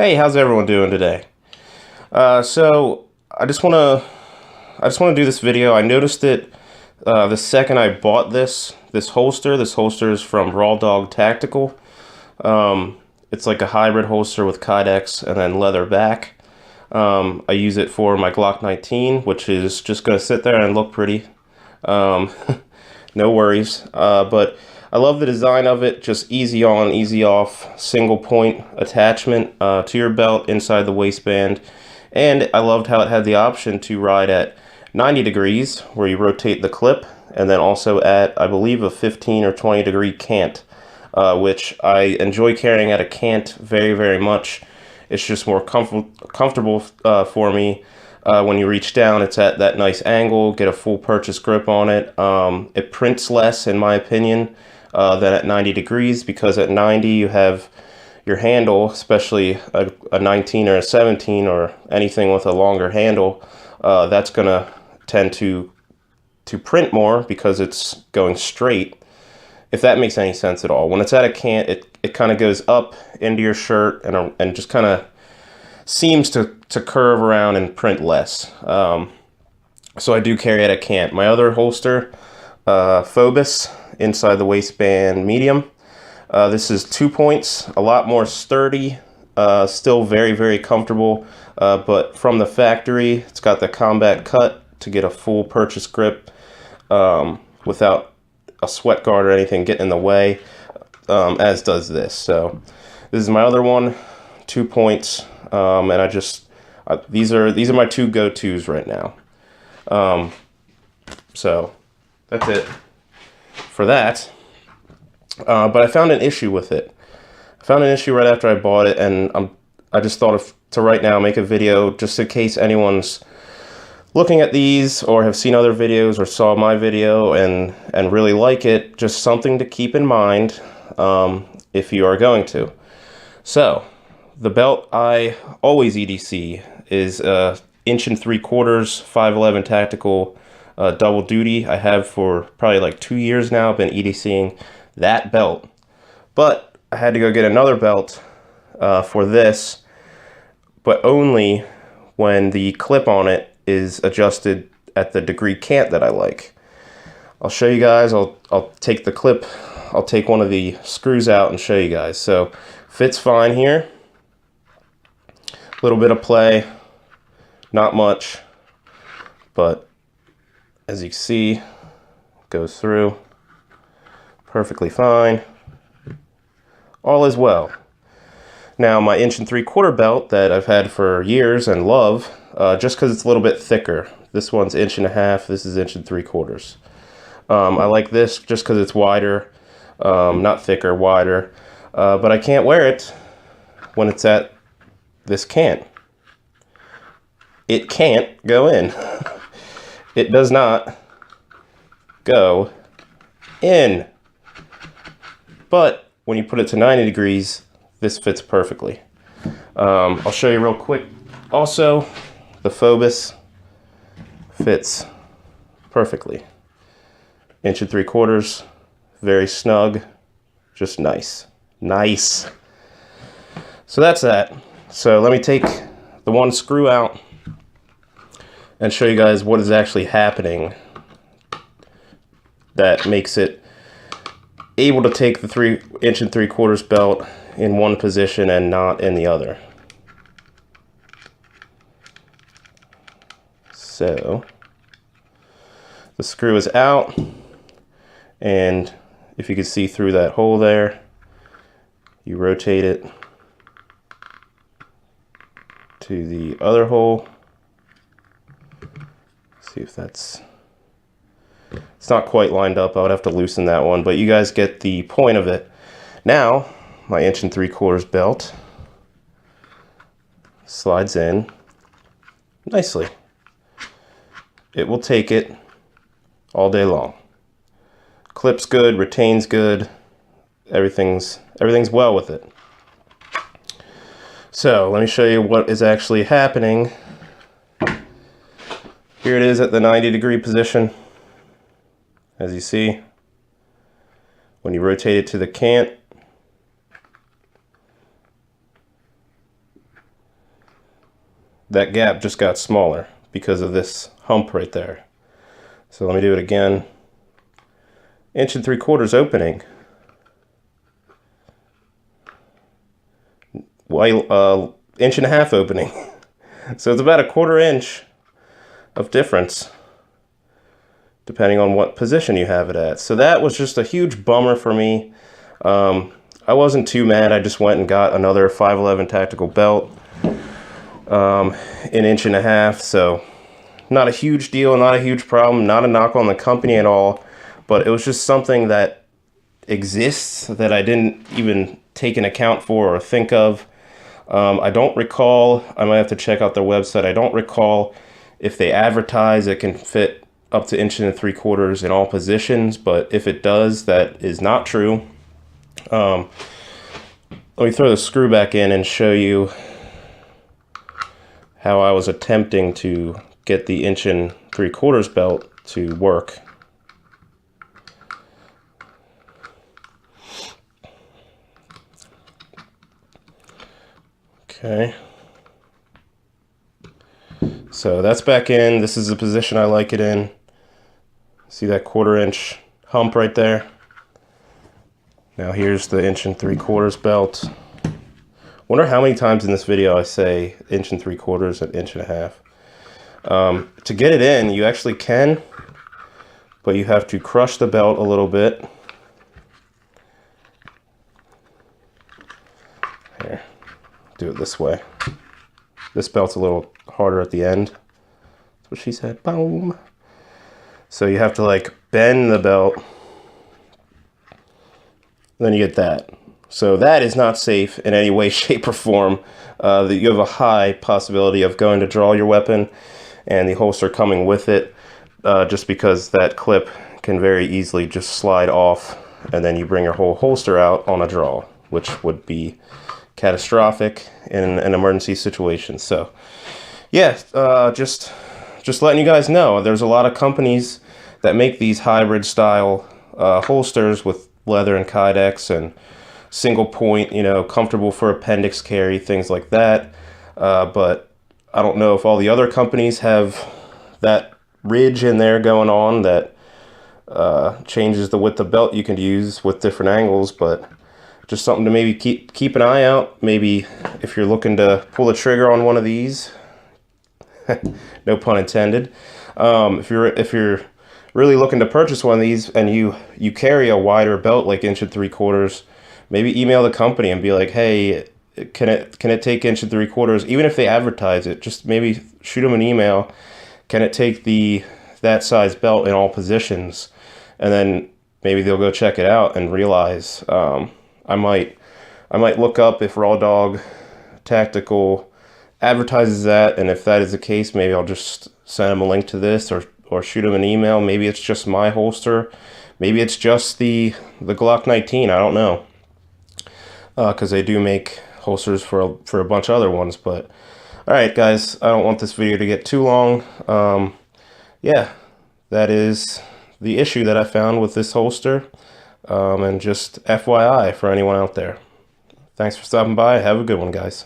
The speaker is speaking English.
Hey, how's everyone doing today? So I just want to do this video. I noticed it the second I bought this holster. This holster is from Raw Dog Tactical. It's like a hybrid holster with Kydex and then leather back. I use it for my Glock 19, which is just going to sit there and look pretty. Um, no worries. But I love the design of it. Just easy on, easy off, single point attachment to your belt inside the waistband. And I loved how it had the option to ride at 90 degrees, where you rotate the clip, and then also at, I believe, a 15 or 20 degree cant, which I enjoy carrying at a cant very, very much. It's just more comfortable for me. When you reach down, it's at that nice angle, get a full purchase grip on it. It prints less, in my opinion, than at 90 degrees, because at 90 you have your handle, especially a 19 or a 17 or anything with a longer handle, that's going to tend to print more because it's going straight, if that makes any sense at all. When it's at a cant, it kind of goes up into your shirt and just kind of seems to curve around and print less. So I do carry at a cant. My other holster, Phobos, inside the waistband medium. This is 2 points, a lot more sturdy, still very, very comfortable, but from the factory, it's got the combat cut to get a full purchase grip without a sweat guard or anything getting in the way, as does this. So this is my other one, 2 points, and these are my two go-tos right now. So that's it for that. But I found an issue with it. I found an issue right after I bought it, and I just thought to right now make a video just in case anyone's looking at these or have seen other videos or saw my video and really like it. Just something to keep in mind if you are going to. So the belt I always EDC is 1 3/4 511 Tactical double duty. I have for probably like 2 years now, been EDCing that belt, but I had to go get another belt for this, but only when the clip on it is adjusted at the degree cant that I like. I'll show you guys. I'll take the clip, I'll take one of the screws out and show you guys. So fits fine here, a little bit of play, not much, but as you can see, goes through perfectly fine. All is well. Now my 1 3/4 belt that I've had for years and love, just because it's a little bit thicker. This one's 1.5 inches, this is 1 3/4. I like this just because it's wider, not thicker, wider, but I can't wear it when it's at this cant. It can't go in. It does not go in. But when you put it to 90 degrees, this fits perfectly. I'll show you real quick. Also, the Phobos fits perfectly. 1 3/4, very snug, just nice. Nice. So that's that. So let me take the one screw out and show you guys what is actually happening that makes it able to take the 1 3/4 belt in one position and not in the other. So the screw is out, and if you can see through that hole there, you rotate it to the other hole. See if it's not quite lined up. I would have to loosen that one, but you guys get the point of it. Now, my 1 3/4 belt slides in nicely. It will take it all day long. Clips good, retains good, everything's well with it. So let me show you what is actually happening. Here it is at the 90 degree position. As you see, when you rotate it to the cant, that gap just got smaller because of this hump right there. So let me do it again. 1 3/4 opening. While 1.5 inch opening. So it's about a 1/4 inch of difference depending on what position you have it at. So that was just a huge bummer for me. I wasn't too mad. I just went and got another 511 tactical belt, 1.5 inches. So not a huge deal, not a huge problem, not a knock on the company at all, but it was just something that exists that I didn't even take an account for or think of. I don't recall, I might have to check out their website. I don't recall if they advertise it can fit up to 1 3/4 in all positions, but if it does, that is not true. Let me throw the screw back in and show you how I was attempting to get the 1 3/4 belt to work. Okay. So that's back in. This is the position I like it in. See that 1/4 inch hump right there? Now here's the 1 3/4 belt. Wonder how many times in this video I say 1 3/4 and 1.5 inches. To get it in, you actually can, but you have to crush the belt a little bit. Here, do it this way. This belt's a little harder at the end. That's what she said. Boom. So you have to like bend the belt. Then you get that. So that is not safe in any way, shape, or form. That you have a high possibility of going to draw your weapon and the holster coming with it, just because that clip can very easily just slide off, and then you bring your whole holster out on a draw, which would be catastrophic in an emergency situation. So yeah, just letting you guys know, there's a lot of companies that make these hybrid style holsters with leather and Kydex and single point, you know, comfortable for appendix carry, things like that. But I don't know if all the other companies have that ridge in there going on that changes the width of belt you can use with different angles. But just something to maybe keep an eye out. Maybe if you're looking to pull the trigger on one of these, no pun intended. If you're really looking to purchase one of these and you carry a wider belt like 1 3/4, maybe email the company and be like, hey, can it take 1 3/4? Even if they advertise it, just maybe shoot them an email. Can it take that size belt in all positions? And then maybe they'll go check it out and realize. I might look up if Raw Dog Tactical advertises that, and if that is the case, maybe I'll just send them a link to this or shoot them an email. Maybe it's just my holster. Maybe it's just the Glock 19. I don't know. Because they do make holsters for a bunch of other ones. But all right, guys, I don't want this video to get too long. Yeah, that is the issue that I found with this holster. And just FYI for anyone out there. Thanks for stopping by. Have a good one, guys.